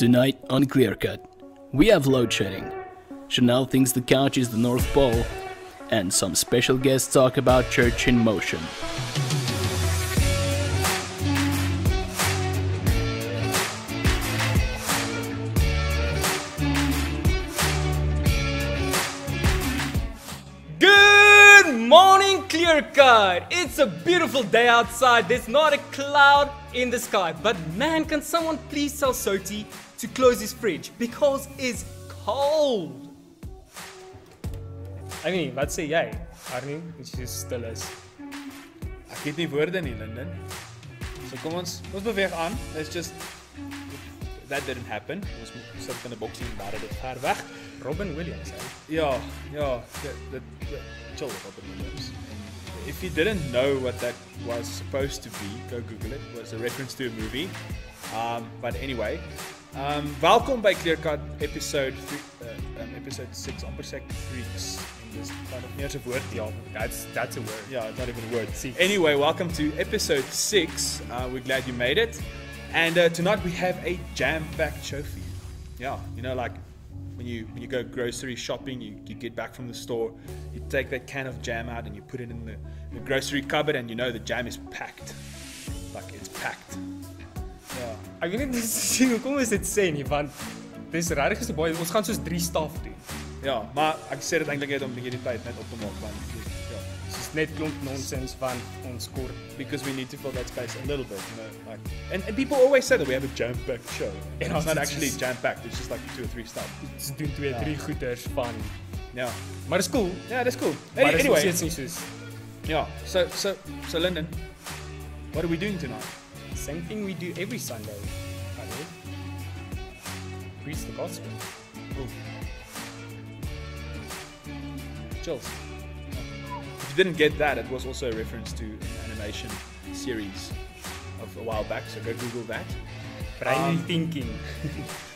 Tonight on Clearcut, we have load shedding. Chanel thinks the couch is the North Pole, and some special guests talk about church in motion. Good morning, Clearcut! It's a beautiful day outside. There's not a cloud in the sky. But man, can someone please tell Soti to close his fridge because it's cold. I mean, wat sê jy? Arnie, as jy stil is. Ek het nie woorde nie, Linden. So kom ons beweeg aan. Let's just that didn't happen. Ons sit in 'n boksie en daar dit ver weg. Robin Williams, hè? Ja, chill Robin Williams. If you didn't know what that was supposed to be, go Google it. It was a reference to a movie. But anyway, welkom by Clearcut episode 6, amper sê freaks. Dis kind of neers 'n woord. Ja, that's a word. Yeah, it's not even a word. Anyway, welcome to episode 6. We're glad you made it. And tonight we have a jam-packed show for you. Yeah, you know, like when you go grocery shopping, you get back from the store, you take that can of jam out and you put it in the grocery cupboard, and you know the jam is packed. Like it's packed. Yeah. Ek weet net sien hoekom is dit sê nie, want dis regtig so baie. Ons gaan soos 3 staf doen. Ja, maar ek sê dit eintlik net om 'n bietjie die tyd net op te maak, want Dis net klomp nonsens van ons kort. because we need to fill that space a little bit, you know, like, and people always say that we have a jam-packed show, and it's not actually jam-packed, it's just like 2 or 3 stuff. Ons doen 2, 3 goeters van. Yeah, Maar dis cool. yeah, that's cool. Maar dis nog Anyway, steeds nie soos yeah, so Lyndon, what are we doing tonight? same thing we do every Sunday. Honey. Preach the gospel. Ooh. Chills. If you didn't get that, it was also a reference to an animation series of a while back, so go Google that. Brain thinking.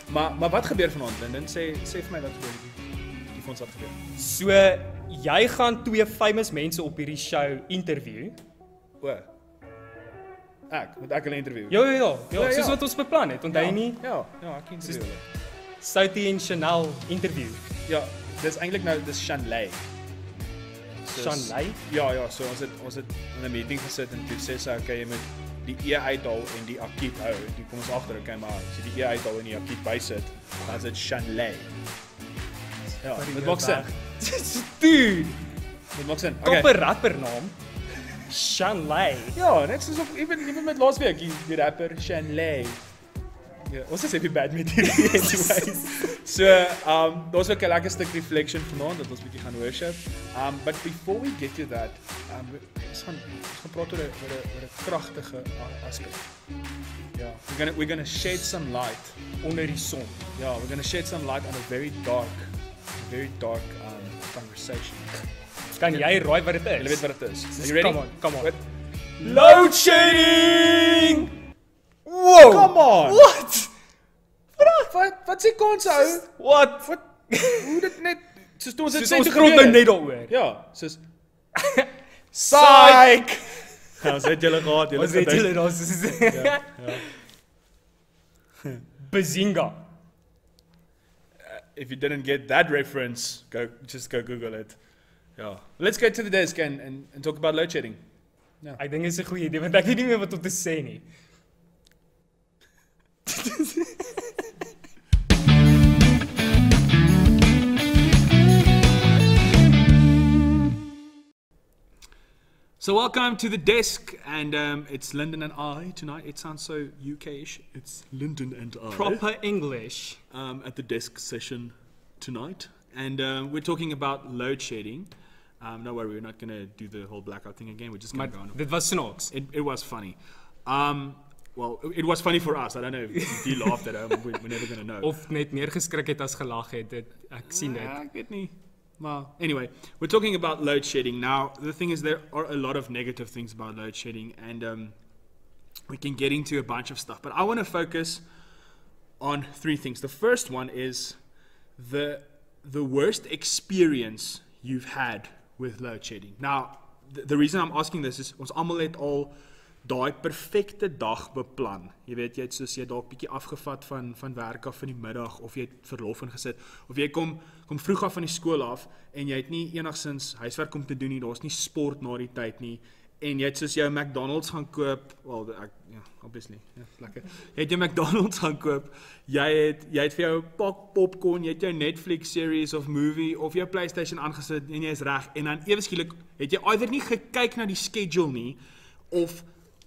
Maar wat gebeur vanaand, Lyndon? Sê vir my wat gebeur. Die vir ons wat gebeur. So jy gaan 2 famous mense op hierdie show interview. O. Moet ek hulle interview? Ja, Ja, soos ja. wat ons beplan het. Onthou jy nie? Ja, ek interview hulle. Sophie en Chanel interview. Ja, dis eintlik nou dis Shanley. Shanley? Ja, so ons het in 'n meeting gesit en toe sê sy okay, jy moet die E uithaal en die akiet hou. Toe kom ons agter, okay, maar as jy die E uithaal en die akiet bysit, dan is dit Shanley. Ja, dit maak sin. Dude, Dit maak sin. kop Okay. 'n rapper naam. Shanley. Ja, net soos op even met laasweek die rapper Shanley. Ja, ons is baie bad met hierdie anyways. So, daar's ook 'n lekker stuk reflection vanaand dat ons bietjie gaan worship. But before we get to that, ons gaan praat oor 'n kragtige aspek. Ja, we're gonna shed some light Onder die son. Yeah, we're gonna shed some light on a very dark conversation. Kan jy raai wat dit Jy weet is? wat dit is. Are you ready? Come on. What? Load shedding! Whoa! Come on! What? Wat sê kans ou? What? Hoe dit net soos toe ons dit Soos sê ons toe praat nou gebeur net het. daaroor. Ja, soos Psych! ons het julle gehad, Ons het julle daar soos Ja. Bazinga. If you didn't get that reference, just go Google it. Yeah. Let's go to the desk and talk about load shedding. Ek dink dit is 'n goeie idee want ek weet nie meer wat om te sê nie. So welcome to the desk, and it's Lyndon and I tonight. It sounds so UK-ish. It's Lyndon and I. Proper English. At the desk session tonight, and we're talking about load shedding. Don't worry, we're not going to do the whole blackout thing again. We're just going Maar to go on. dit was snaaks. It was funny. Well, it was funny for us. I don't know if you laughed at home. We're never going to know. Of net meer geskrik het as gelag het. Ek sien dit. Ek weet nie. Maar anyway, we're talking about load shedding. Now, the thing is, there are a lot of negative things about load shedding, and we can get into a bunch of stuff. But I want to focus on 3 things. The first one is the worst experience you've had with load shedding. Now, the reason I'm asking this is ons almal het al daai perfekte dag beplan. Jy weet, jy het soos jy dalk bietjie afgevat van werk af in die middag, of jy het verlof ingesit, of jy kom vroeg af van die skool af, en jy het nie enigsins huiswerk om te doen nie, daar's nie sport na die tyd nie, en jy het soos jou McDonald's gaan koop, obviously, lekker. Jy het jou McDonald's gaan koop, jy het vir jou pak popcorn, jy het jou Netflix series of movie, of jou PlayStation aangesit, en jy is reg, en dan ewe skielik het jy either nie gekyk na die schedule nie, of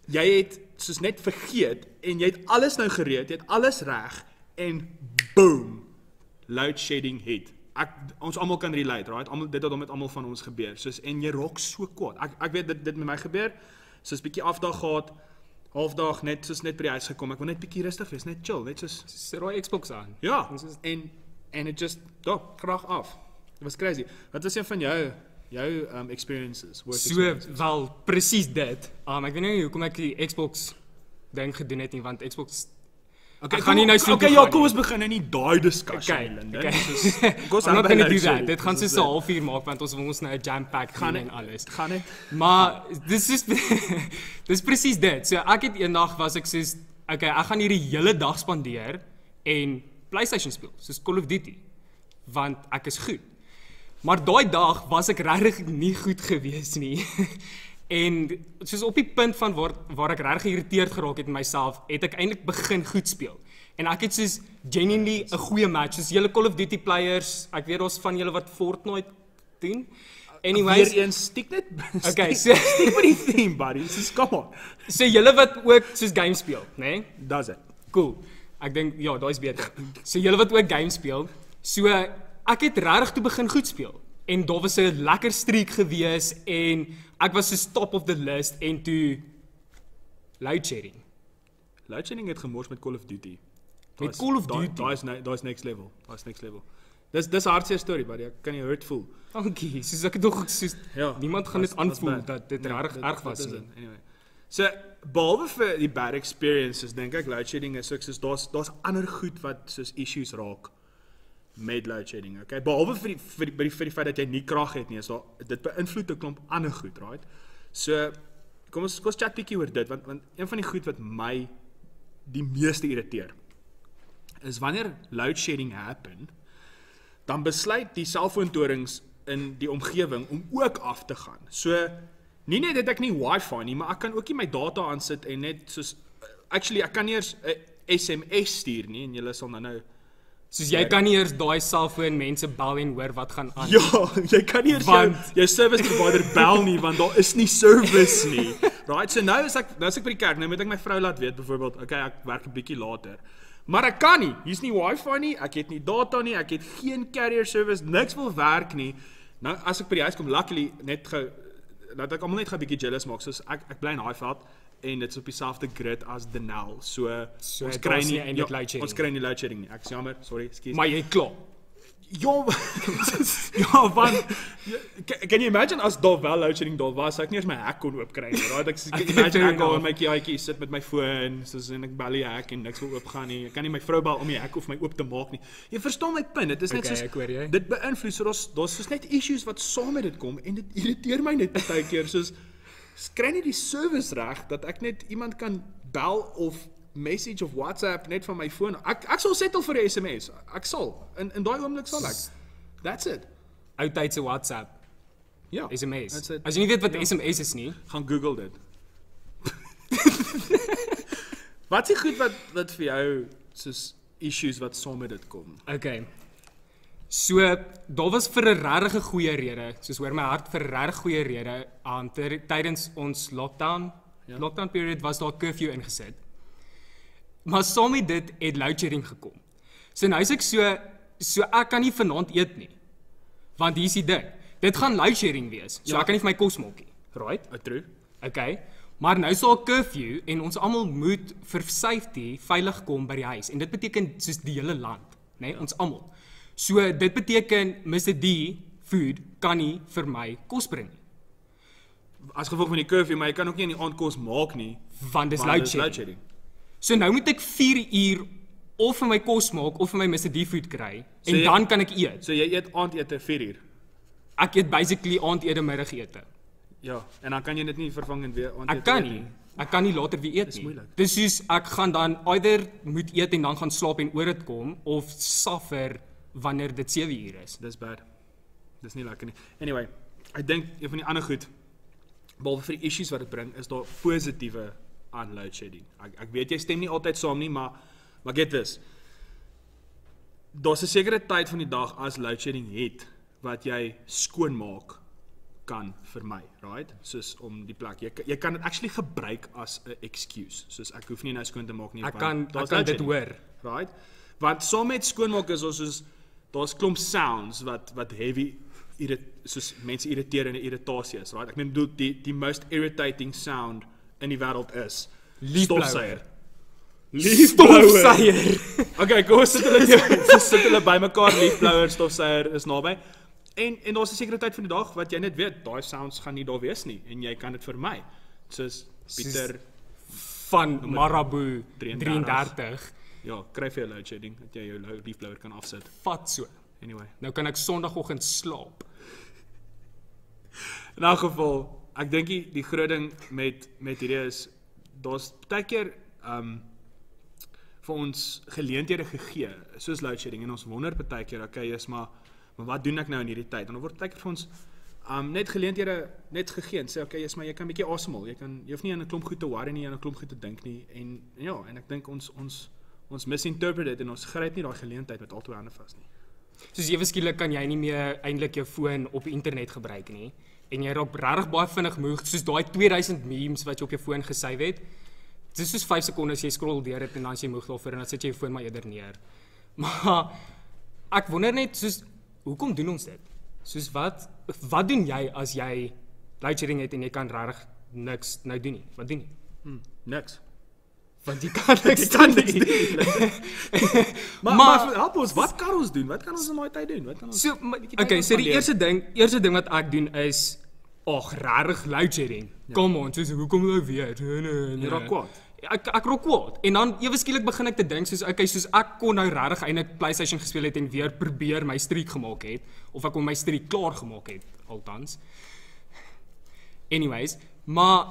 jy het soos net vergeet, en jy het alles nou gereed, jy het alles reg, en boom, load shedding hit. Ons almal kan relate, right? Dit het met almal van ons gebeur. Soos, en jy raak so kwaad. Ek weet dit met my gebeur. Soos bietjie afdag gehad, halfdag net by die huis gekom. Ek wil net bietjie rustig wees, net chill, net soos Raai Xbox aan. ja, en it just krag af. Dit was crazy. Wat was een van jou experiences? Wel presies dit. Ek weet nie hoekom ek die Xbox ding gedoen het nie, want Xbox Okay, ek gaan nie nou so okay, toe gaan kom nie. ons begin in die daai discussie, Linden. I'm not gonna do that. Dit gaan so 'n halfuur maak, want ons wil ons nou 'n jam-pack doen en alles. Gaan net. Maar dis presies dit. So ek het eendag was ek soos, okay, ek gaan hierdie hele dag spandeer en PlayStation speel, soos Call of Duty, want ek is goed. Maar daai dag was ek regtig nie goed gewees nie. En soos op die punt van waar ek regtig geïrriteerd geraak het in myself, het ek eintlik begin goed speel. En ek het soos genuinely 'n goeie match, soos julle Call of Duty players, ek weet ons van julle wat Fortnite doen. Anyways, weer een stiek net. Okay, so Stiek met die theme, buddy. So come on. so julle wat ook soos game speel, né? Nee? Does it. Cool. Ek dink ja, daai's beter. So julle wat ook game speel, so ek het regtig toe begin goed speel. En daar was 'n lekker streak gewees en ek was so top of the list en toe load shedding. Load shedding het gemors met Call of Duty. Met Call of Duty? Daai's next level. Dis 'n hartseer storie, buddy. Ek kan jou hurt voel. Dankie. Soos ek het nog soos niemand gaan dit aanvoel dat dit regtig erg was nie. Anyway. So behalwe vir die bad experiences, dink ek load shedding is soos daar's ander goed wat soos issues raak met load shedding, okay? Behalwe vir die feit dat jy nie krag het nie, is daar dit beïnvloed 'n klomp ander goed, right? So kom ons chat bietjie oor dit, want een van die goed wat my die meeste irriteer is wanneer load shedding happen, dan besluit die selfoontorings in die omgewing om ook af te gaan. So nie net het ek nie wifi nie, maar ek kan ook nie my data aansit en net soos actually ek kan nie eers 'n SMS stuur nie en julle sal nou soos jy kan nie eers daai selfoon mense bel en hoor wat gaan aan. Ja, jy kan nie eers jou service provider bel nie want daar is nie service nie. Right, so nou is ek by die kerk, nou moet ek my vrou laat weet byvoorbeeld, okay, ek werk 'n bietjie later. Maar ek kan nie. Hier's nie wifi nie, ek het nie data nie, ek het geen carrier service, niks wil werk nie. Nou as ek by die huis kom, luckily laat ek almal net 'n bietjie jealous maak, soos ek bly in Highveld en dit is op dieselfde grid as Denel. So ons kry nie load shedding nie. Ek is jammer, sorry, ekskuus. Maar jy klaar. Ja, ja, want can you imagine as daar wel load shedding daar was, ek nie eens my hek kon oop kry nie. Right? Ek imagine ek al in my kiaatjie sit met my foon, soos en ek bel die hek en niks wil oopgaan nie. Ek kan nie my vrou bel om die hek of my oop te maak nie. Jy verstaan my punt. Dit is net soos dit beïnvloed, so daar's soos net issues wat saam met dit kom en dit irriteer my net baie keer soos kry nie die service reg dat ek net iemand kan bel of message of WhatsApp net van my foon. Ek sal settle vir 'n SMS. Ek sal. In daai oomblik sal ek. That's it. Ou tyd se WhatsApp. Ja. SMS. As jy nie weet wat SMS is nie, gaan Google dit. Wat is die goed wat vir jou soos issues wat saam met dit kom? Okay. So daar was vir 'n regtig goeie rede, soos hoor my hart vir 'n regtig goeie rede tydens ons lockdown period was daar curfew ingesit. Maar saam met dit het load shedding gekom. So nou is ek so ek kan nie vanaand eet nie. Want hier is die ding. Dit gaan load shedding wees. So ek kan nie vir my kos maak nie. Right? True. Okay. Maar nou is daar 'n curfew en ons almal moet vir safety veilig kom by die huis. En dit beteken soos die hele land, né? Ons almal. So dit beteken Mr. D food kan nie vir my kos bring nie. As gevolg van die curfew, maar jy kan ook nie in die aand kos maak nie, want dis load shedding. So nou moet ek 4 uur of vir my kos maak of vir my Mr. D food kry en dan kan ek eet. So jy eet aandete 4 uur. Ek eet basically aandete middagete. Ja, en dan kan jy dit nie vervang en weer aandete. Ek kan nie. Ek kan nie later weer eet nie. moeilik. Dis soos ek gaan dan either moet eet en dan gaan slaap en oor dit kom of suffer wanneer dit 7 uur is. Dis bad. Dis nie lekker nie. Anyway, ek dink een van die ander goed, behalwe vir die issues wat dit bring, is daar positiewe aan load shedding. Ek weet jy stem nie altyd saam nie, maar get this. Daar's 'n sekere tyd van die dag as load shedding het wat jy skoonmaak kan vermy, right? Soos om die plek. Jy kan dit actually gebruik as 'n excuse. Soos ek hoef nie nou skoon te maak nie. Ek kan dit hoor. Right? Want saam met skoonmaak is ons soos daar's klomp sounds wat heavy soos mense irriteer en 'n irritasie is, right? Ek meen die most irritating sound in die wêreld is stofsuier. Stofsuier. Okay, kom ons sit hulle bymekaar, leafblower, stofsuier is naby. En daar's 'n sekere tyd van die dag wat jy net weet, daai sounds gaan nie daar wees nie en jy kan dit vermy. Soos Pieter van Marabu 33. Ja, kry vir jou load shedding dat jy jou leafblower kan afsit. Vat so. Anyway. Nou kan ek Sondagoggend slaap. In elk geval, ek dink die groot ding met hierdie is daar's baie keer vir ons geleenthede gegee, soos load shedding en ons wonder baie keer, okay, is maar wat doen ek nou in hierdie tyd? En dan word baie keer vir ons net geleenthede net gegee en sê okay, is maar jy kan 'n bietjie asemhaal. Jy hoef nie aan 'n klomp goed te worry nie, aan 'n klomp goed te dink nie en ja, en ek dink ons misinterpret dit en ons gryp nie daai geleentheid met al twee hande vas nie. Soos ewe skielik kan jy nie meer eintlik jou foon op die internet gebruik nie en jy raak regtig baie vinnig moeg, soos daai 2000 memes wat jy op jou foon gesave het. Dit is soos 5 sekondes jy scroll deur dit en dan as jy moeg daarvoor en dan sit jy jou foon maar eerder neer. Maar ek wonder net soos hoekom doen ons dit? Soos wat doen jy as jy load shedding het en jy kan regtig niks nou doen nie? Wat doen jy? Niks. Want jy kan niks doen. Maar help ons, wat kan ons doen? Wat kan ons in daai tyd doen? Wat kan ons Okay, so die eerste ding wat ek doen is regtig load shedding. Come on, soos hoekom nou weer? Jy raak kwaad. Ek raak kwaad. En dan ewe skielik begin ek te dink soos ek kon nou regtig eintlik PlayStation gespeel het en weer probeer my streak gemaak het of ek kon my streak klaar gemaak het altans. Anyways, maar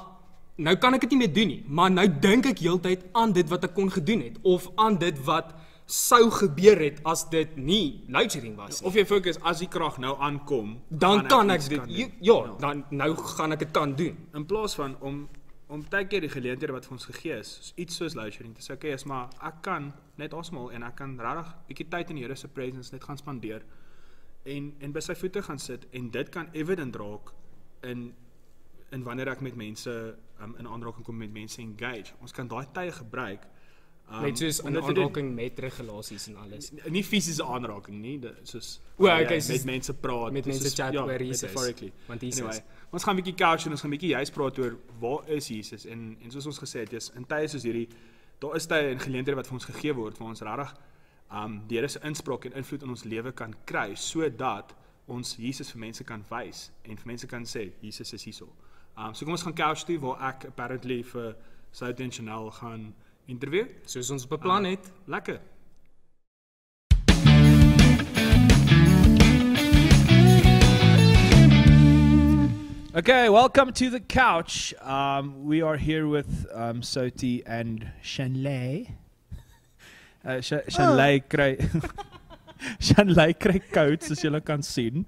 nou kan ek dit nie meer doen nie, maar nou dink ek heeltyd aan dit wat ek kon gedoen het of aan dit wat sou gebeur het as dit nie load shedding was nie. Of jy fokus as die krag nou aankom, dan kan ek dit dan nou gaan ek dit kan doen. In plaas van om baie keer die geleenthede wat vir ons gegee is, iets soos load shedding, te sê okay, is maar ek kan net asemhaal en ek kan regtig bietjie tyd in die Here se presence net gaan spandeer en by sy voete gaan sit en dit kan evident raak in wanneer ek met mense in aanraking kom met mense engage. Ons kan daai tye gebruik net soos in aanraking met regulasies en alles. Nie fisiese aanraking nie, soos met mense praat, met mense chat oor Jesus. Metaphorically. Want Jesus. Anyway, ons gaan 'n bietjie couch en ons gaan 'n bietjie juist praat oor waar is Jesus en soos ons gesê het, is in tye soos hierdie, daar is tye en geleenthede wat vir ons gegee word waar ons regtig die Here se inspraak en invloed in ons lewe kan kry sodat ons Jesus vir mense kan wys en vir mense kan sê Jesus is hierso. So kom ons gaan couch toe waar ek apparently vir South en Chanel gaan interview, soos ons beplan het. Lekker. Okay, welcome to the couch. We are here with Soti and Shanley. Shanley kry Shanley kry coats as julle kan sien.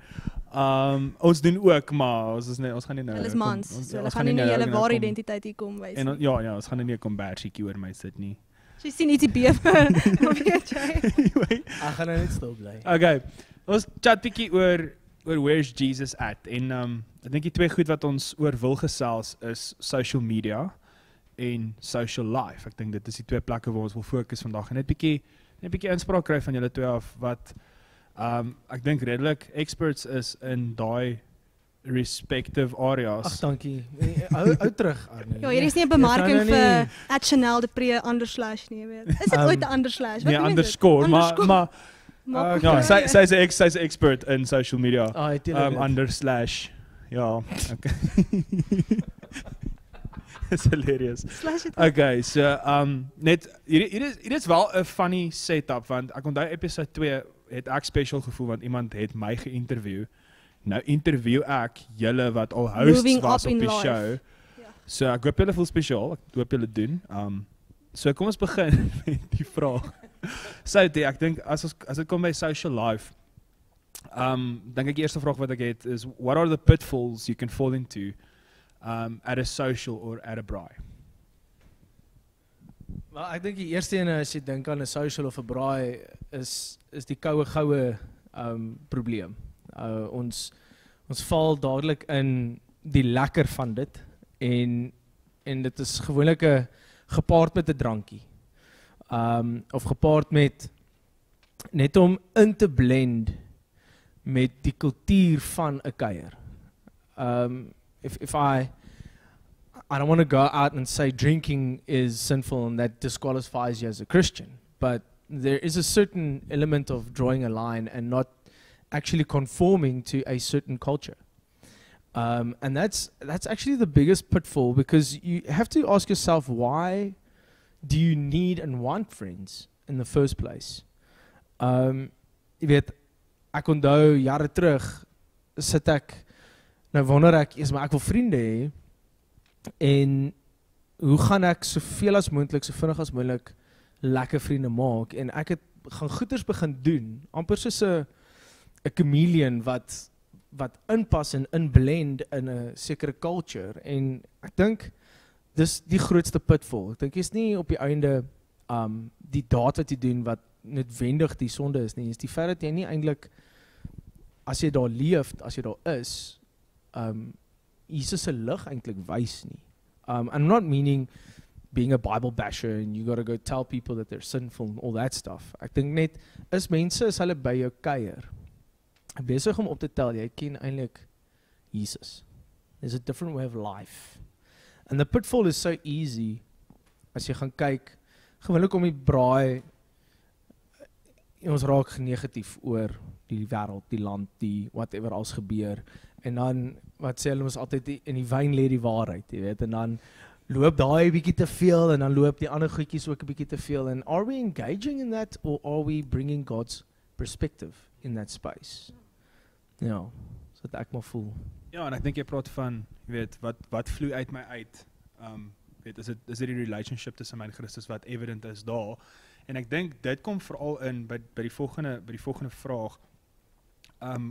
Ons doen ook, maar ons gaan nie nou. Hulle is mans, so hulle gaan nie julle ware identiteit hier kom wys nie. En ja, ons gaan nie 'n kombersietjie oor my sit nie. Sy sien ietsie bewe. Weet jy? Anyway, ek gaan nou net stil bly. Okay. Ons chat bietjie oor where's Jesus at en ek dink die twee goed wat ons oor wil gesels is social media en social life. Ek dink dit is die twee plekke waar ons wil fokus vandag en net bietjie inspraak kry van julle twee af wat ek dink redelik experts is in daai respective areas. Ag dankie. Hou terug Arne. Ja, hier is nie 'n bemarking vir @Chanel de Pre _ nie, weet. Is dit ooit 'n _? Nee, underscore, maar ja, sy's 'n expert in social media. _ ja, okay. It's hilarious. Okay, so net hier is wel 'n funny setup want ek onthou episode 2 het ek special gevoel want iemand het my geïnterview. Nou interview ek julle wat al hosts was op die show. So ek hoop julle voel spesiaal, ek hoop julle doen. So kom ons begin met die vraag. Soutie, ek dink as dit kom by social life, dink ek die eerste vraag wat ek het is, what are the pitfalls you can fall into at a social or at a braai? Maar ek dink die eerste ene as jy dink aan 'n social of 'n braai is die goue probleem. Ons val dadelik in die lekker van dit en dit is gewoonlik gepaard met 'n drankie. Of gepaard met net om in te blend met die kultuur van 'n kuier. If I don't want to go out and say drinking is sinful and that disqualifies you as a Christian, but there is a certain element of drawing a line and not actually conforming to a certain culture. And that's actually the biggest pitfall, because you have to ask yourself, why do you need and want friends in the first place? Jy weet, ek onthou jare terug sit ek nou wonder ek maar ek wil vriende hê, en hoe gaan ek soveel as moontlik, so vinnig as moontlik lekker vriende maak, en ek het gaan goeders begin doen, amper soos 'n chameleon wat inpas en inblend in 'n sekere culture, en ek dink dis die grootste pitfall. Ek dink jy's nie op die einde die daad wat jy doen wat noodwendig die sonde is nie, is die feit dat jy nie eintlik, as jy daar leef, as jy daar is, Jesus se lig eintlik wys nie. I'm not meaning being a Bible basher and you got to go tell people that they're sinful and all that stuff. Ek dink net, mense is hulle by jou kuier, besig om op te tel, jy ken eintlik Jesus. There's a different way of life. And the pitfall is so easy, as jy gaan kyk, gewoonlik om die braai, ons raak negatief oor die wêreld, die land, die whatever als gebeur, en dan, wat sê hulle ons altyd, in die wyn lê die waarheid, jy weet, en dan loop daai bietjie te veel, en dan loop die ander goedjies ook 'n bietjie te veel, and are we engaging in that, or are we bringing God's perspective in that space? Ja, so dat ek maar voel. Ja, en ek dink jy praat van, jy weet, wat vloei uit my uit, weet, is dit die relationship tussen my en Christus wat evident is daar, en ek dink dit kom veral in by die volgende vraag.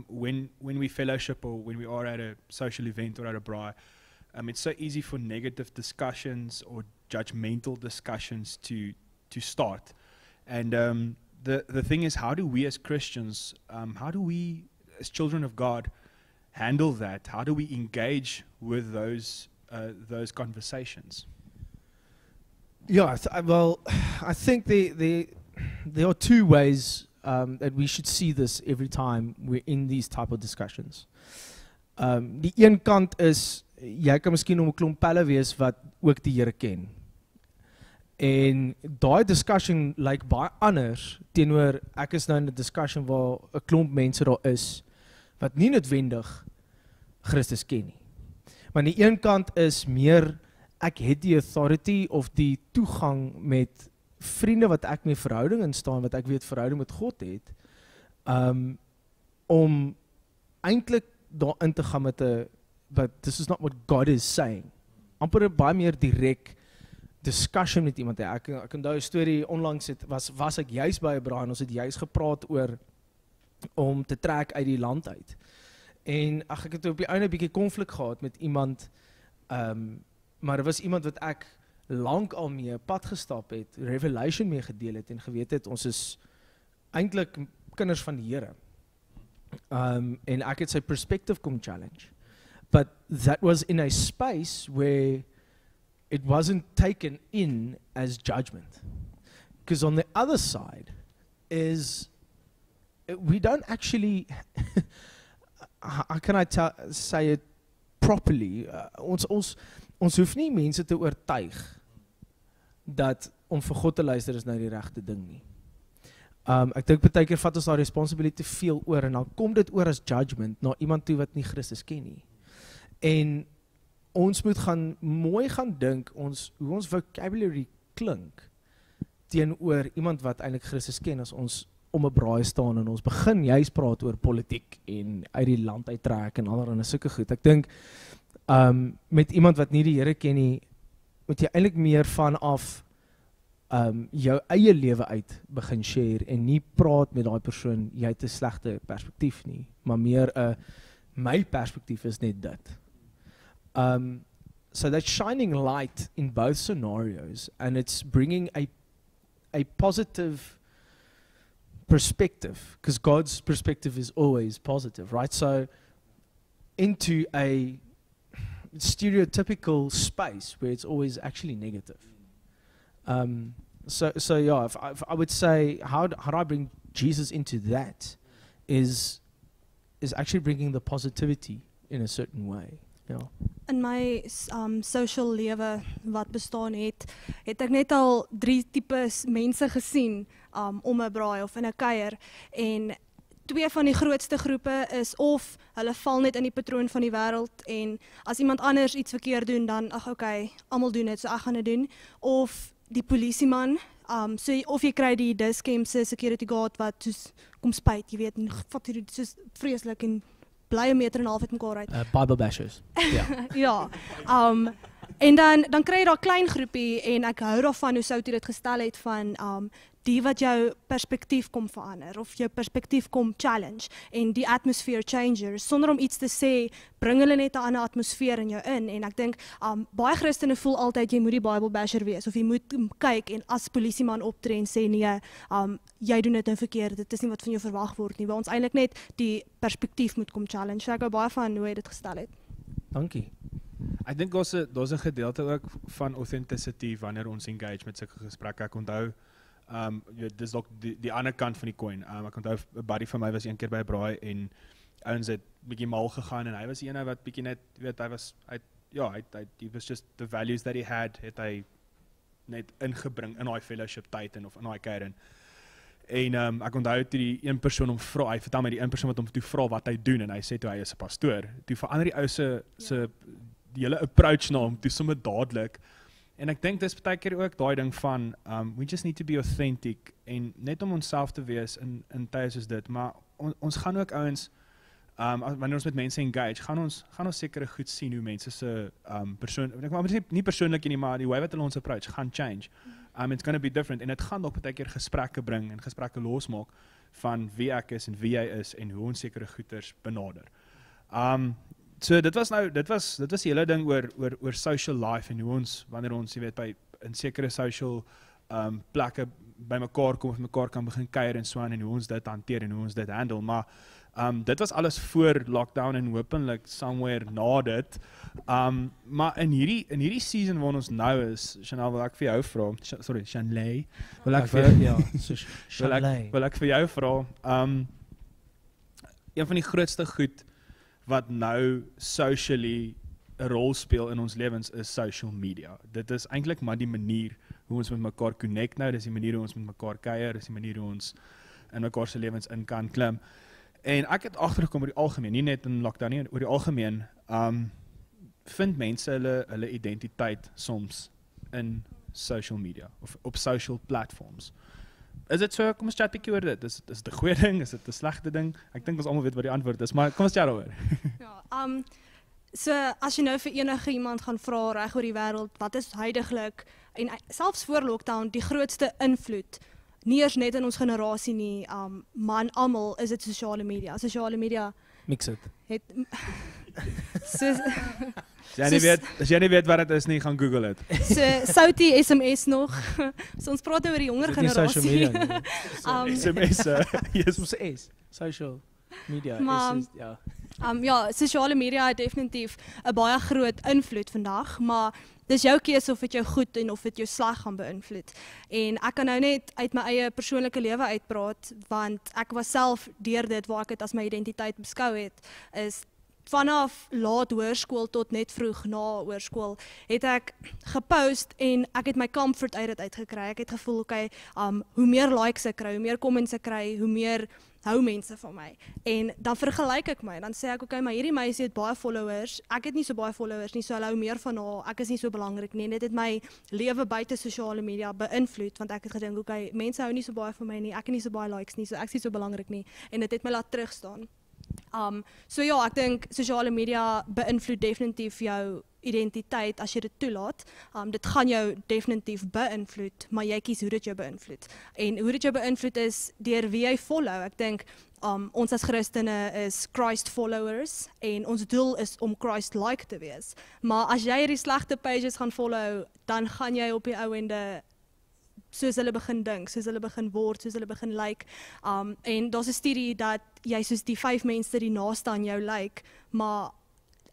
When we fellowship or when we are at a social event or at a braai, it's so easy for negative discussions or judgmental discussions to start. And the thing is, how do we as Christians, how do we as children of God handle that? How do we engage with those conversations? Yeah, I think there are two ways that we should see this every time we're in these type of discussions. Die een kant is, jy kan miskien om 'n klomp pelle wees wat ook die Here ken. En daai discussion lyk baie anders teenoor ek is nou in 'n discussion waar 'n klomp mense daar is wat nie noodwendig Christus ken nie. Maar aan die een kant is meer ek het die authority of die toegang met vriende wat ek mee verhouding in staan, wat ek weet verhouding met God het, om eintlik daarin te gaan met 'n, but this is not what God is saying. Amper 'n baie meer direk discussion met iemand. Ek onthou 'n storie onlangs was ek juis by 'n braai en ons het juis gepraat oor om te trek uit die land uit. En ek het op die einde 'n bietjie konflik gehad met iemand, maar dit was iemand wat ek lank al mee pad gestap het, revelation mee gedeel het en geweet het ons is eintlik kinders van die Here. En ek het sy perspective kom challenge. But that was in a space where it wasn't taken in as judgment. Because on the other side is, we don't actually, how can I say it properly? Ons hoef nie mense te oortuig dat om vir God te luister is nou die regte ding nie. Ek dink baie keer vat ons daai responsibility te veel oor en dan kom dit oor as judgment na iemand toe wat nie Christus ken nie. En ons moet mooi gaan dink hoe ons vocabulary klink teenoor iemand wat eintlik Christus ken, as ons om 'n braai staan en ons begin juist praat oor politiek en uit die land uittrek en allerlei sulke goed. Ek dink met iemand wat nie die Here ken nie, moet jy eintlik meer vanaf jou eie lewe uit begin share en nie praat met daai persoon, jy het 'n slegte perspektief nie, maar meer my perspektief is net dit. So that's shining light in both scenarios, and it's bringing a positive perspective, because God's perspective is always positive, right? So into a stereotypical space where it's always actually negative. So yeah, if I would say, how do I bring Jesus into that is actually bringing the positivity in a certain way. Yeah. In my social lewe wat bestaan het ek net al 3 tipes mense gesien om 'n braai of in 'n kuier, en 2 van die grootste groepe is of hulle val net in die patroon van die wêreld, en as iemand anders iets verkeerd doen, dan okay, almal doen dit, so ek gaan dit doen, of die polisieman, so of jy kry die Dischem se security guard wat soos kom spyt, jy weet, en vat hierdie soos vreeslik en bly 1,5 meter uit mekaar uit. Bible bashers. Ja. Ja. En dan kry jy daar klein groepie, en ek hou daarvan hoe Soutie dit gestel het van die wat jou perspektief kom verander of jou perspektief kom challenge, en die atmosphere changers, sonder om iets te sê, bring hulle net 'n ander atmosfeer in jou in. En ek dink baie Christene voel altyd jy moet die Bible basher wees, of jy moet kyk en as polisieman optree en sê nee, jy doen dit nou verkeerd, dit is nie wat van jou verwag word nie, waar ons eintlik net die perspektief moet kom challenge. So ek hou baie van hoe hy dit gestel het. Dankie. Ek dink daar's 'n gedeelte ook van authenticity wanneer ons engage met sulke gesprekke. Ek onthou dis ook die ander kant van die coin. Ek onthou 'n buddy van my was een keer by 'n braai en ouens het bietjie mal gegaan, en hy was die ene wat bietjie net, weet, hy was just the values that he had, het hy net ingebring in daai fellowship tyd en of in daai kuier. En ek onthou toe die een persoon hom vra, hy vertel my die een persoon wat hom toe vra wat hy doen, en hy sê toe hy is 'n pastoor. Toe verander die ou se die hele approach na hom toe sommer dadelik. En ek dink dis baie keer ook daai ding van we just need to be authentic, en net om onsself te wees in tye soos dit, maar ons gaan ook ouens wanneer ons met mense engage, gaan ons sekere goed sien hoe mense se nie persoonlik nie, maar die way wat hulle ons approach gaan change. It's going to be different, en dit gaan ook baie keer gesprekke bring en gesprekke losmaak van wie ek is en wie jy is en hoe ons sekere goeters benader. So dit was die hele ding oor social life en hoe ons, wanneer ons, jy weet, in sekere social plekke by mekaar kom of mekaar kan begin kuier en so aan, en hoe ons dit hanteer en hoe ons dit handle, maar dit was alles voor lockdown en hopelik somewhere na dit. Maar in hierdie season waar ons nou is, Chanel, wil ek vir jou vra, sorry, Chanley, wil ek vir jou vra, een van die grootste goed wat nou socially 'n rol speel in ons lewens is social media. Dit is eintlik maar die manier hoe ons met mekaar connect nou, dis die manier hoe ons met mekaar kuier, dis die manier hoe ons in mekaar se lewens in kan klim. En ek het agtergekom oor die algemeen, nie net in lockdown nie, oor die algemeen, vind mense hulle identiteit soms in social media of op social platforms. Is dit so? Kom ons chat 'n bietjie oor dit. Is dit 'n goeie ding? Is dit 'n slegte ding? Ek dink ons almal weet wat die antwoord is, maar kom ons chat daaroor. Ja, so as jy nou vir enige iemand gaan vra reg oor die wêreld, wat is huidigelik en selfs voor lockdown die grootste invloed, nie eers net in ons generasie nie, maar in almal, is dit sosiale media. Sosiale media Mix it. het As jy nie weet wat dit is nie, gaan Google dit. so Soutie SMS nog. So ons praat oor die jonger Social generasie. media. SMS, Soms is social media Maar- is ja. Ja, sosiale media het definitief 'n baie groot invloed vandag, maar dis jou keuse of dit jou goed en of dit jou sleg gaan beïnvloed. En ek kan nou net uit my eie persoonlike lewe uitpraat, want ek was self deur dit waar ek dit as my identiteit beskou het, is vanaf laat hoërskool tot net vroeg na hoërskool het ek gepost en ek het my comfort uit dit uitgekry. Ek het gevoel, okay, hoe meer likes ek kry, hoe meer comments ek kry, hoe meer hou mense van my. En dan vergelyk ek my, dan sê ek, okay, maar hierdie meisie het baie followers, ek het nie so baie followers nie, so hulle hou meer van haar, ek is nie so belangrik nie. Dit het my lewe buite sosiale media beïnvloed, want ek het gedink, okay, mense hou nie so baie van my nie, ek het nie so baie likes nie, so ek is nie so belangrik nie, en dit het my laat terugstaan. So ja, ek dink sosiale media beïnvloed definitief jou identiteit as jy dit toelaat. Dit gaan jou definitief beïnvloed, maar jy kies hoe dit jou beïnvloed. En hoe dit jou beïnvloed is deur wie jy follow. Ek dink ons as Christene is Christ followers en ons doel is om Christ-like te wees. Maar as jy hierdie slegte pages gaan follow, dan gaan jy op die ou ende soos hulle begin dink, soos hulle begin word, soos hulle begin like. En daar's 'n studie dat jy soos die 5 mense die naaste aan jou like, maar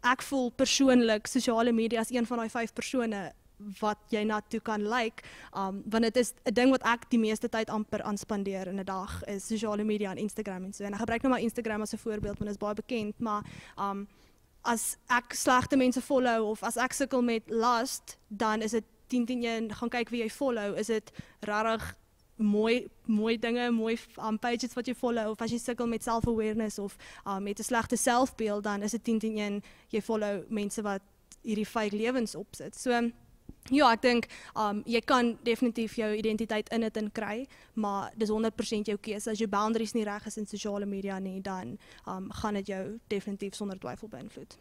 ek voel persoonlik sosiale media as een van daai 5 persone wat jy na toe kan like, want dit is 'n ding wat ek die meeste tyd amper aanspandeer in 'n dag, is sosiale media en Instagram en so. En ek gebruik nou maar Instagram as 'n voorbeeld, want dit is baie bekend, maar as ek slegte mense follow of as ek sukkel met lust, dan is dit 10-10-1, gaan kyk wie jy follow, is dit regtig mooi dinge, mooi pages wat jy follow, of as jy sukkel met self-awareness of met 'n slegte selfbeeld, dan is dit 10-10-1, jy follow mense wat hierdie fake lewens opsit. So ja, ek dink jy kan definitief jou identiteit in dit kry, maar dis 100% jou keuse. As jou boundaries nie reg is in sosiale media nie, dan gaan dit jou definitief sonder twyfel beïnvloed.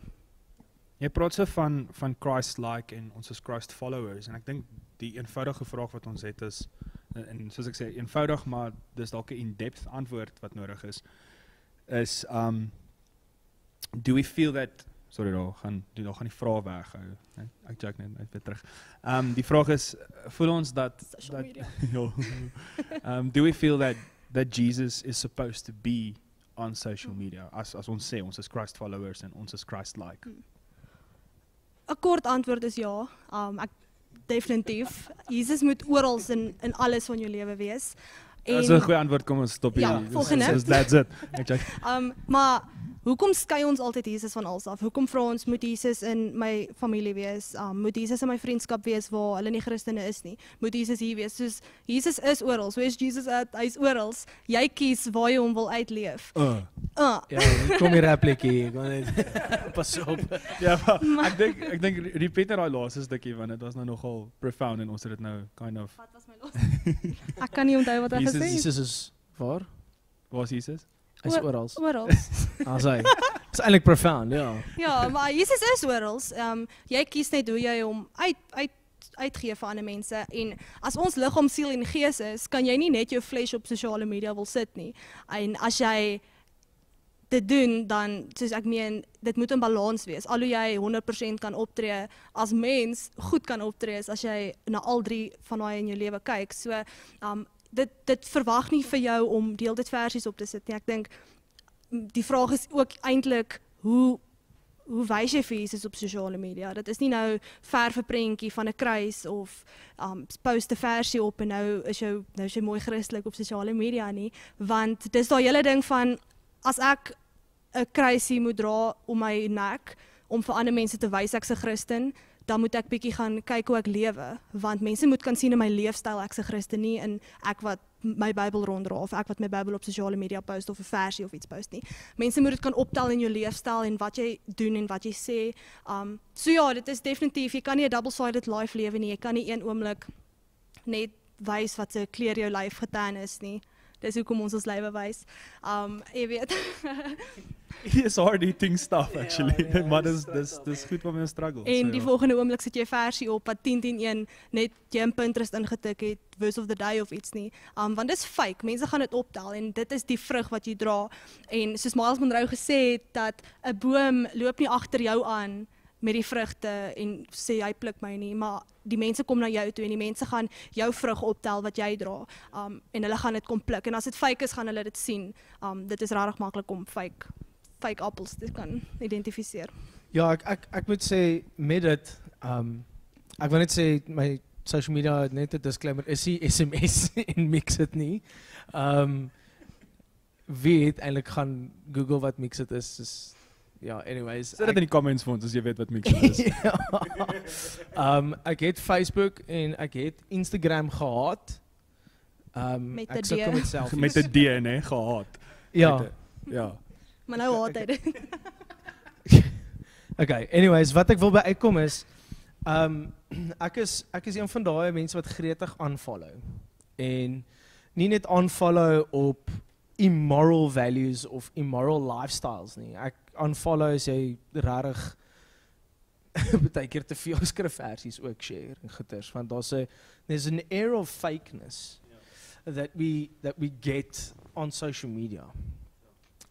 Jy praat so van Christ-like en ons is Christ followers, en ek dink die eenvoudige vraag wat ons het is, en soos ek sê, eenvoudig, maar dis dalk 'n in-depth antwoord wat nodig is do we feel that, sorry, daar gaan die vraag weghou, ek check net weer terug. Die vraag is, voel ons dat do we feel that Jesus is supposed to be on social media, as ons sê, ons is Christ followers en ons is Christ-like? 'n kort antwoord is ja. Ek definitief. Jesus moet oral in alles van jou lewe wees. Dat is 'n goeie antwoord, kom ons stop hier. Ja, volgende. That's it. Maar hoekom skei ons altyd Jesus van alles af? Hoekom vra ons, moet Jesus in my familie wees? Moet Jesus in my vriendskap wees waar hulle nie Christene is nie? Moet Jesus hier wees? Soos, Jesus is oral. So is Jesus at, hy's oral. Jy kies waar jy hom wil uitleef. Ja, kom hier repliekie, pas op. Ja, maar ek dink repeat daai laaste stukkie, want dit was nou nogal profound en ons het dit nou kind of. Wat was my laaste? Ek kan nie onthou wat hy gesê het. Jesus is waar? Waar is Jesus? Hy is oral. Oral. Hy is eintlik profound, ja. Ja, maar Jesus is oral. Jy kies net hoe jy hom uitgee vir ander mense, en as ons liggaam, siel en gees is, kan jy nie net jou flesh op sosiale media wil sit nie. En as jy dit doen, dan, soos ek meen, dit moet in balans wees. Al hoe jy 100% kan optree as mens, goed kan optree, as jy na al 3 van daai in jou lewe kyk. So, dit verwag nie vir jou om deeltyd versies op te sit nie. Ek dink, die vraag is ook eintlik, hoe wys jy vir Jesus op sosiale media? Dit is nie nou verf 'n prentjie van 'n kruis of post 'n versie op en nou is jy mooi Christelik op sosiale media nie, want dis daai hele ding van, as ek 'n kruisie moet dra om my nek om vir ander mense te wys ek's 'n Christen, dan moet ek bietjie gaan kyk hoe ek lewe, want mense moet kan sien in my leefstyl ek's 'n Christen, nie in ek wat my Bybel ronddra of ek wat my Bybel op sosiale media post of 'n versie of iets post nie. Mense moet dit kan optel in jou leefstyl en wat jy doen en wat jy sê. So ja, dit is definitief, jy kan nie 'n double-sided life lewe nie. Jy kan nie een oomblik net wys wat se kleur jou lyf getan is nie. Dis hoekom ons lywe wys. Jy weet. He is hard eating stuff actually, maar dis goed om jou struggle. En die volgende oomblik sit jy 'n versie op wat 10-10-1 net jy in Pinterest ingetik het, verse of the day of iets nie. Want dis fake. Mense gaan dit optel en dit is die vrug wat jy dra. En soos Miles Monroe gesê het, dat 'n boom loop nie agter jou aan met die vrugte en sê hy pluk my nie, maar die mense kom na jou toe en die mense gaan jou vrug optel wat jy dra, en hulle gaan dit kom pluk, en as dit fake is, gaan hulle dit sien. Dit is regtig maklik om fake appels te kan identifiseer. Ja, ek moet sê, met dit, ek wil net sê, my social media, net 'n disclaimer, is die SMS en Mixit nie. Wie het eintlik gaan Google wat Mixit is ja, anyways. Sit dit in die comments vir ons as jy weet wat Mixit is. Ja. Ek het Facebook en ek het Instagram gehad. Met ek D. sukkel met selfies. Met 'n D, né, gehad. Ja. Ja. Maar nou haat hy dit. Okay, anyways, wat ek wil by uitkom is, ek is een van daai mense wat gretig aanfollow. En nie net aanfollow op immoral values of immoral lifestyles nie. Ek unfollow as jy rarig baie keer te veel skrifversies ook share en goeters, want there's an air of fakeness that we get on social media.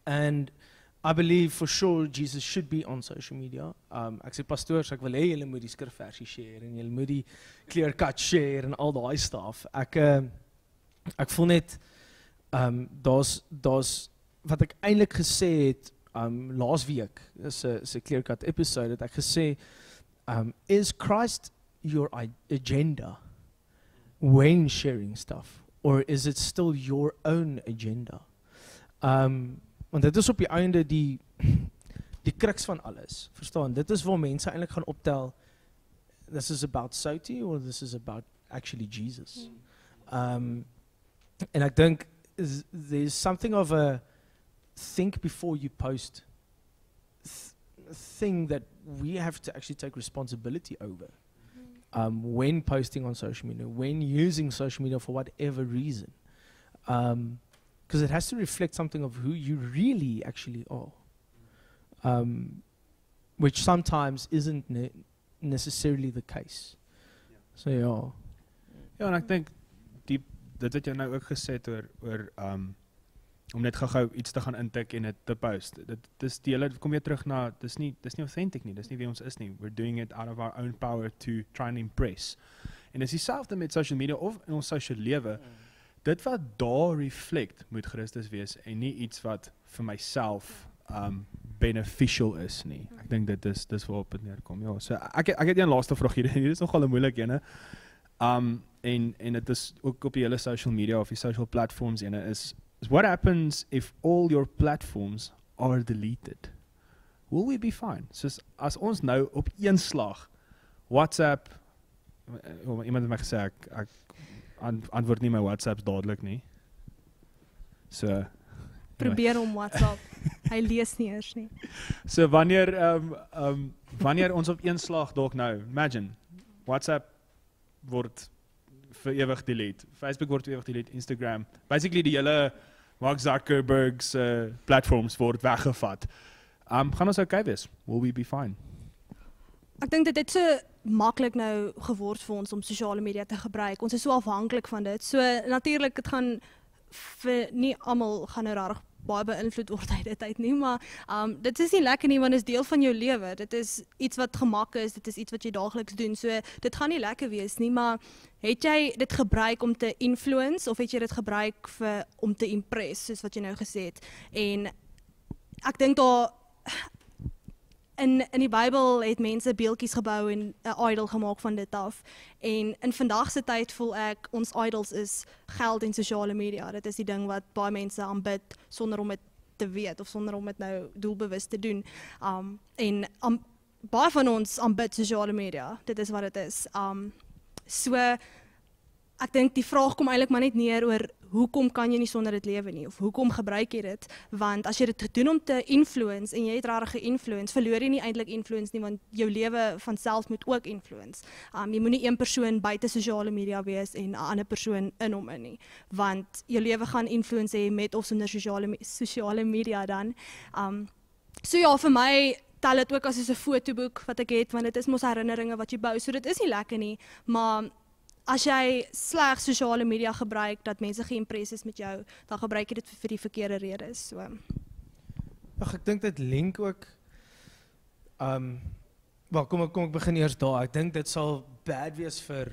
And I believe for sure Jesus should be on social media. Ek sê pastoors, ek wil hê julle moet die skrifversie share en julle moet die clear cut share en al daai stuff. Ek voel net daar's wat ek eintlik gesê het laas week is 'n clear cut episode het ek gesê is Christ your agenda when sharing stuff, or is it still your own agenda? Want dit is op die einde die crux van alles. Verstaan? Dit is waar mense eintlik gaan optel. This is about Soti or this is about actually Jesus. En ek dink there's something of a think before you post thing that we have to actually take responsibility over when posting on social media, when using social media for whatever reason. Because it has to reflect something of who you really actually are, which sometimes isn't necessarily the case. So ja. Ja, en ek dink dit wat jy nou ook gesê het oor om net gou iets te gaan intik en dit te post. Dis die hele kom weer terug na dis nie authentic nie. Dis nie wie ons is nie. We're doing it out of our own power to try and impress. En dis dieselfde met social media of in ons sosiale lewe. Dit wat daar reflect moet Christus wees en nie iets wat vir myself beneficial is nie. Ek dink dit is waarop dit neerkom. Ja, so ek het een laaste vraag hier. Hier is nogal 'n moeilike ene. En dit is ook op die hele social media of die social platforms ene is what happens if all your platforms are deleted? Will we be fine? Soos as ons nou op een slag WhatsApp iemand het my gesê ek antwoord nie my WhatsApps dadelik nie. So Probeer om WhatsApp. Hy lees nie eers nie. So wanneer ons op een slag dalk nou, imagine WhatsApp word vir ewig delete, Facebook word vir ewig delete, Instagram, basically die hele Mark Zuckerberg's platforms word weggevat. Gaan ons okay wees? Will we be fine? Ek dink dit het so maklik nou geword vir ons om sosiale media te gebruik. Ons is so afhanklik van dit. So natuurlik dit gaan vir nie almal gaan nou regtig baie beïnvloed word uit dit uit nie, maar dit is nie lekker nie want dit is deel van jou lewe. Dit is iets wat gemak is, dit is iets wat jy daagliks doen. So dit gaan nie lekker wees nie, maar het jy dit gebruik om te influence of het jy dit gebruik om te impress, soos wat jy nou gesê het? En ek dink daar in die Bybel het mense beeldjies gebou en 'n idol gemaak van dit af. En in vandag se tyd voel ek ons idols is geld en sosiale media. Dit is die ding wat baie mense aanbid sonder om dit te weet of sonder om dit nou doelbewus te doen. Baie van ons aanbid sosiale media. Dit is wat dit is. So ek dink die vraag kom eintlik maar net neer oor hoekom kan jy nie sonder dit lewe nie of hoekom gebruik jy dit? Want as jy dit doen om te influence en jy het regtig 'n influence, verloor jy nie eintlik influence nie want jou lewe van self moet ook influence. Jy moet nie een persoon buite sosiale media wees en 'n ander persoon in hom in nie, want jou lewe gaan influence hê met of sonder sosiale media dan. So ja, vir my tel dit ook as 'n fotoboek wat ek het, want dit is mos herinneringe wat jy bou. So dit is nie lekker nie, maar as jy slegs sosiale media gebruik dat mense geïmpress is met jou, dan gebruik jy dit vir die verkeerde redes. So. Ek dink dit link ook wel kom ek begin eers daar. Ek dink dit sal bad wees vir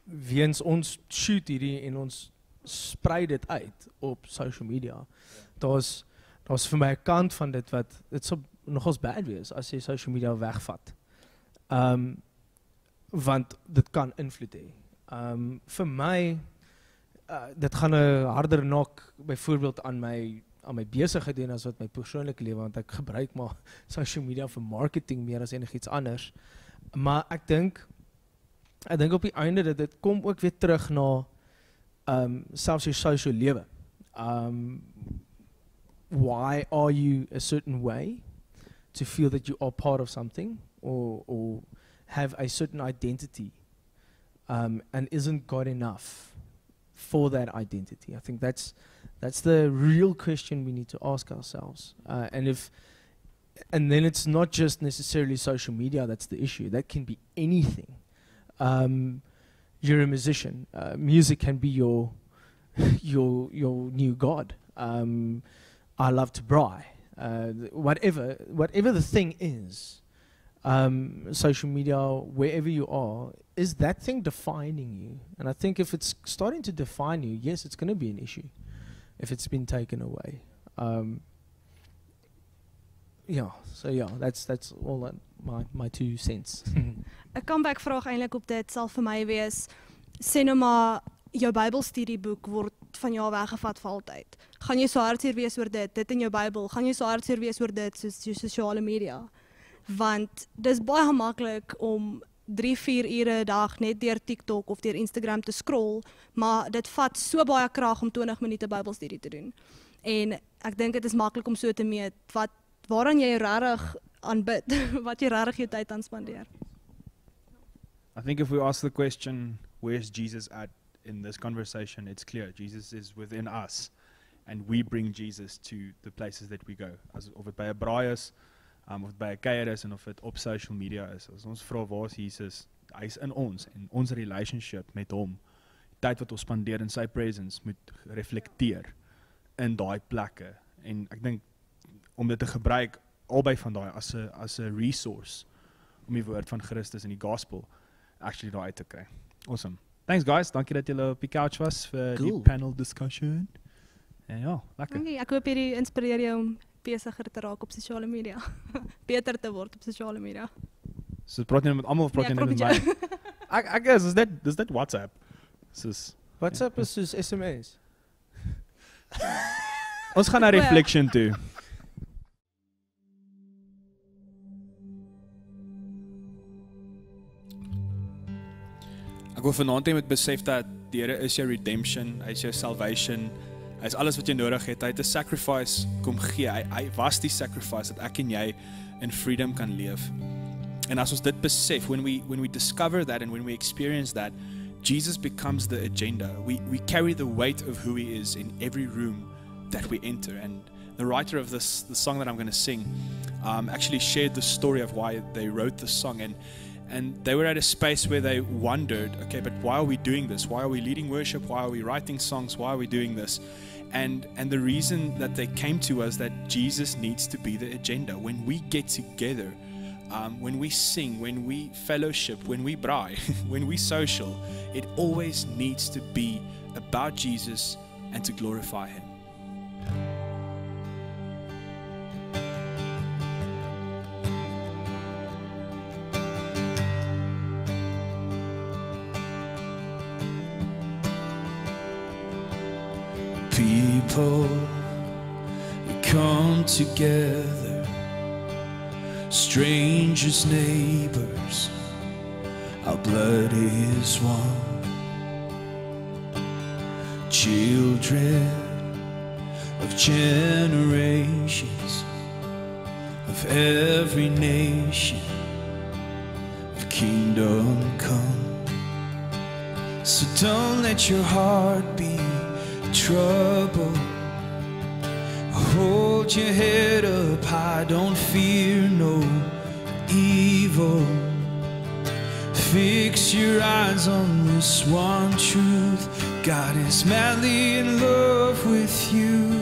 weens ons shoot hierdie en ons sprei dit uit op social media. Daar's vir my 'n kant van dit wat dit sal nogals bad wees as jy social media wegvat. Want dit kan invloed hê. Vir my dit gaan 'n harder knock byvoorbeeld aan my besigheid doen as wat my persoonlike lewe, want ek gebruik maar social media vir marketing meer as enigiets anders. Maar ek dink op die einde dat dit kom ook weer terug na selfs jou social lewe. Why are you a certain way to feel that you are part of something or have a certain identity, and isn't God enough for that identity? I think that's That's the real question we need to ask ourselves. And then it's not just necessarily social media that's the issue. That can be anything. You're a musician. Music can be your new god. I love to braai. Whatever the thing is, social media, wherever you are, is that thing defining you? And I think if it's starting to define you, yes, it's going to be an issue if it's been taken away. That's all that my 2 cents. 'n comeback vraag eintlik op dit sal vir my wees, sê nou maar jou Bybelstudieboek word van jou weggevat vir altyd. Gaan jy so hartseer wees oor dit in jou Bybel? Gaan jy so hartseer wees oor dit soos jou sosiale media? Want dis baie maklik om 3-4 ure 'n dag net deur TikTok of deur Instagram te scroll, maar dit vat so baie krag om 20 minute Bybelstudie te doen. En ek dink dit is maklik om so te meet waaraan jy regtig aanbid, wat jy regtig jou tyd aan spandeer. I think if we ask the question, where's Jesus at in this conversation, it's clear. Jesus is within us, and we bring Jesus to the places that we go. Of het by 'n braai is, of het by 'n kuier is, en of het op social media is. As ons vra waar is Jesus, hy is in ons, en ons relationship met hom, tyd wat ons spandeer in sy presence, moet reflekteer in daai plekke. En ek dink, om dit te gebruik, albei van daai, as 'n resource, om die woord van Christus en die gospel, actually daar uit te kry. Awesome. Thanks guys, dankie dat julle op die couch was vir die panel discussion. En ja, lekker. Dankie, ek hoop hierdie inspireer jou om besigger te raak op sosiale media. Beter te word op sosiale media. So praat jy met almal of praat jy net met my? Ek guess, is that WhatsApp? WhatsApp is soos SMS. Ons gaan na reflection toe. Ek wil vanaand hê met besef dat die Here is jou redemption, hy is jou salvation, hy is alles wat jy nodig het, hy het 'n sacrifice kom gee, hy was die sacrifice dat ek en jy in freedom kan leef. En as ons dit besef, when we discover that and when we experience that, Jesus becomes the agenda. We carry the weight of who he is in every room that we enter. And the writer of the song that I'm going to sing actually shared the story of why they wrote the song, and they were at a space where they wondered, okay, but why are we doing this? Why are we leading worship? Why are we writing songs? Why are we doing this? And the reason that they came to was that Jesus needs to be the agenda. When we get together, when we sing, when we fellowship, when we braai, when we social, it always needs to be about Jesus and to glorify him. People, we come together, strangers, neighbors, our blood is one. Children of generations, of every nation, of kingdom come. So don't let your heart be trouble. Hold your head up high, don't fear no evil. Fix your eyes on this one truth, God is madly in love with you.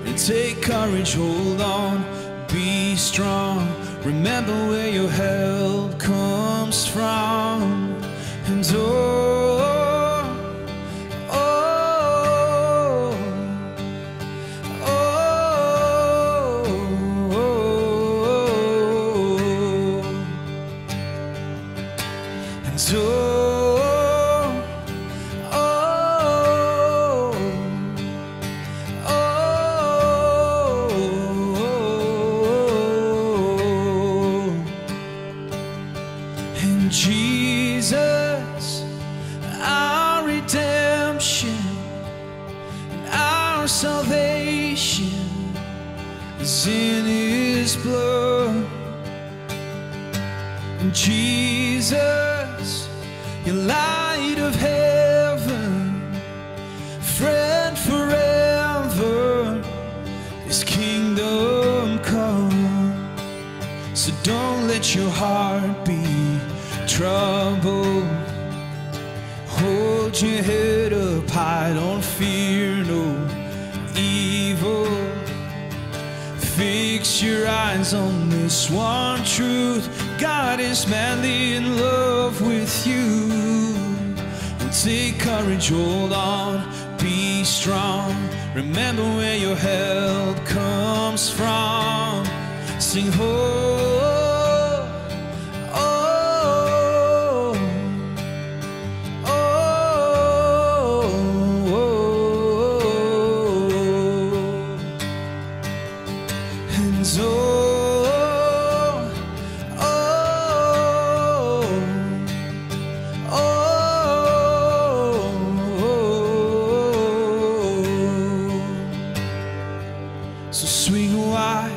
And take courage, hold on, be strong. Remember where your help comes from. And Jesus, our redemption, and our salvation is in his blood. And Jesus, your light of heaven, friend forever. Don't let your heart be troubled. Hold your head up high, don't fear no evil. Fix your eyes on this one truth. God is madly in love with you. And take courage, hold on, be strong. Remember where your help comes from. Sing oh, oh, oh, oh. And so swing wide,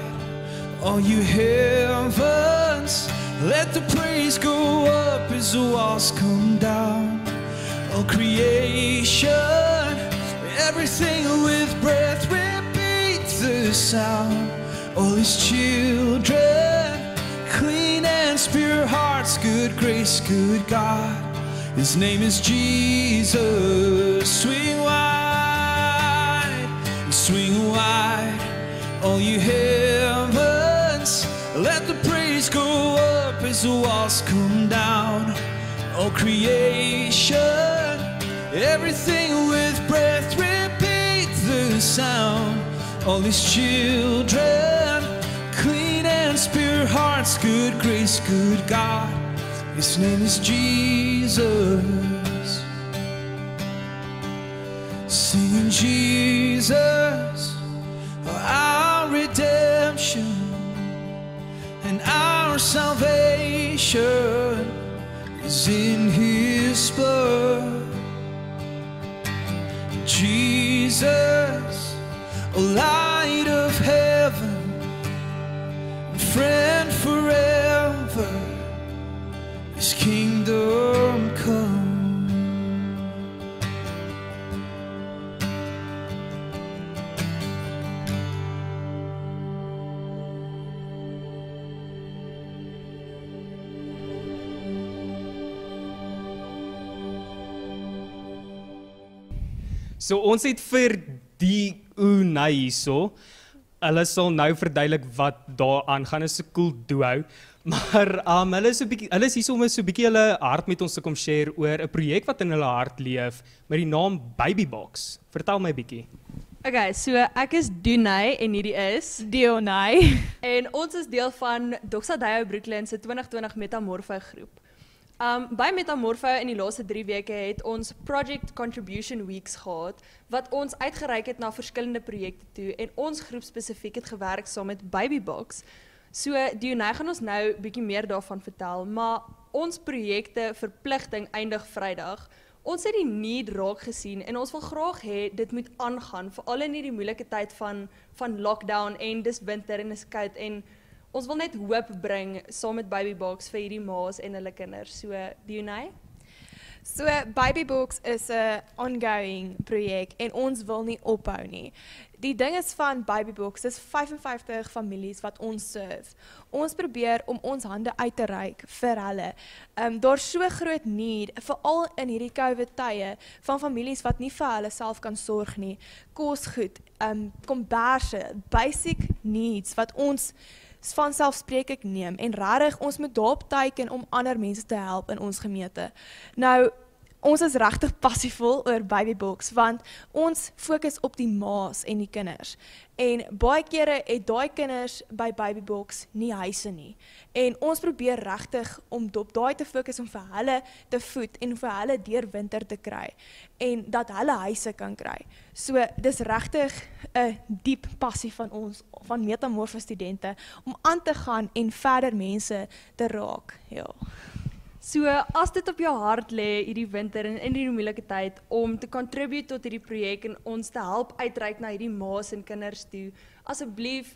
all you heavens, let the praise go up as the walls come down. All creation, everything with breath, repeat the sound. All His children, clean and pure hearts, good grace, good God. His name is Jesus. Swing wide, all you heavens, let the praise go up as the walls come down. All creation, everything with breath, repeat the sound. All His children, clean and pure hearts, good grace, good God. His name is Jesus. Singing Jesus, our redemption and our salvation is in His blood. Jesus, a light of heaven, friend forever, His kingdom come. So ons het vir die Unai hierso. Hulle sal nou verduidelik wat daar aangaan. Is 'n cool duo. Maar hulle is hulle is hierso om so 'n bietjie hulle hart met ons te kom share oor 'n projek wat in hulle hart leef met die naam Babybox. Vertel my bietjie. Okay, so ek is Dunay en hierdie is Dionay. en ons is deel van Doxa Deo Brooklyn se 2020 Metamorpho groep. By Metamorpho in die laaste 3 weke het ons Project Contribution Weeks gehad wat ons uitgereik het na verskillende projekte toe en ons groep spesifiek het gewerk saam met Babybox. So Dionay gaan ons nou bietjie meer daarvan vertel, maar ons projekte verpligting eindig Vrydag. Ons het die need raak gesien en ons wil graag hê dit moet aangaan, veral in hierdie moeilike tyd van lockdown en dis winter en dis koud en ons wil net hoop bring saam met Babybox vir hierdie ma's en hulle kinders. So, Dionay? So Babybox is 'n ongoing projek en ons wil nie ophou nie. Die ding is van Babybox, dis 55 families wat ons serve. Ons probeer om ons hande uit te reik vir hulle. Daar's so groot need, veral in hierdie COVID tye, van families wat nie vir hulle self kan sorg nie. Kosgoed, komberse, basic needs wat ons vanselfsprekend neem en regtig ons moet daarop teiken om ander mense te help in ons gemeente. Nou, ons is regtig passievol oor Babybox want ons fokus op die ma's en die kinders. En baie kere het daai kinders by Babybox nie huise nie. En ons probeer regtig om op daai te fokus om vir hulle te voed en vir hulle deur winter te kry en dat hulle huise kan kry. So dis regtig 'n diep passie van ons van Metamorpho studente om aan te gaan en verder mense te raak. Ja. So, as dit op jou hart lê hierdie winter en in hierdie moeilike tyd om te contribute tot hierdie projek en ons te help uitreik na hierdie ma's en kinders toe, asseblief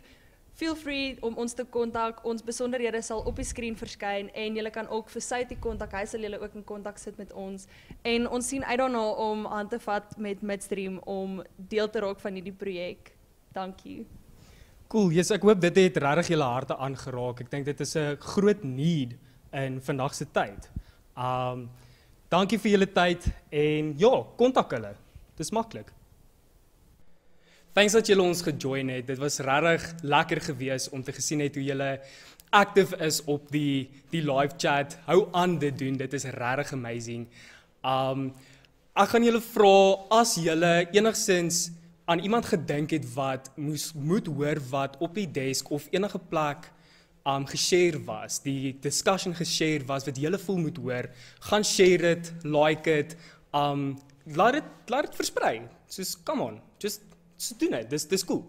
feel free om ons te kontak. Ons besonderhede sal op die skerm verskyn en julle kan ook vir Soutie kontak. Hy sal julle ook in kontak sit met ons. En ons sien uit daarna om aan te vat met Midstream om deel te raak van hierdie projek. Dankie. Cool, yes, ek hoop dit het regtig julle harte aangeraak. Ek dink dit is 'n groot need in vandag se tyd. Dankie vir julle tyd en ja, kontak hulle. Dis maklik. Thanks dat julle ons gejoin het. Dit was regtig lekker geweest om te gesien het hoe julle active is op die live chat. Hou aan dit doen. Dit is regtig amazing. Ek gaan julle vra as julle enigsins aan iemand gedink het wat moet hoor wat op die desk of enige plek geshare was, die discussion geshare was wat julle voel moet hoor, gaan share dit, like dit, laat dit versprei. Soos come on, just doen dit. Dis cool.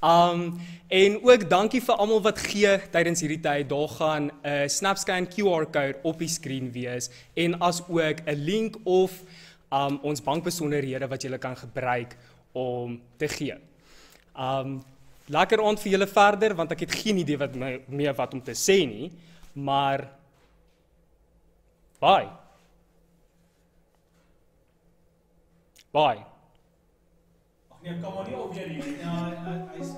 En ook dankie vir almal wat gee tydens hierdie tyd. Daar gaan 'n SnapScan QR code op die skerm wees en as ook 'n link of ons bankbesonderhede wat julle kan gebruik om te gee. Lekker aand vir julle verder, want ek het geen idee wat om te sê nie, maar bye. Bye. Ag nee, kom maar nie op weer hier. Ja, hy is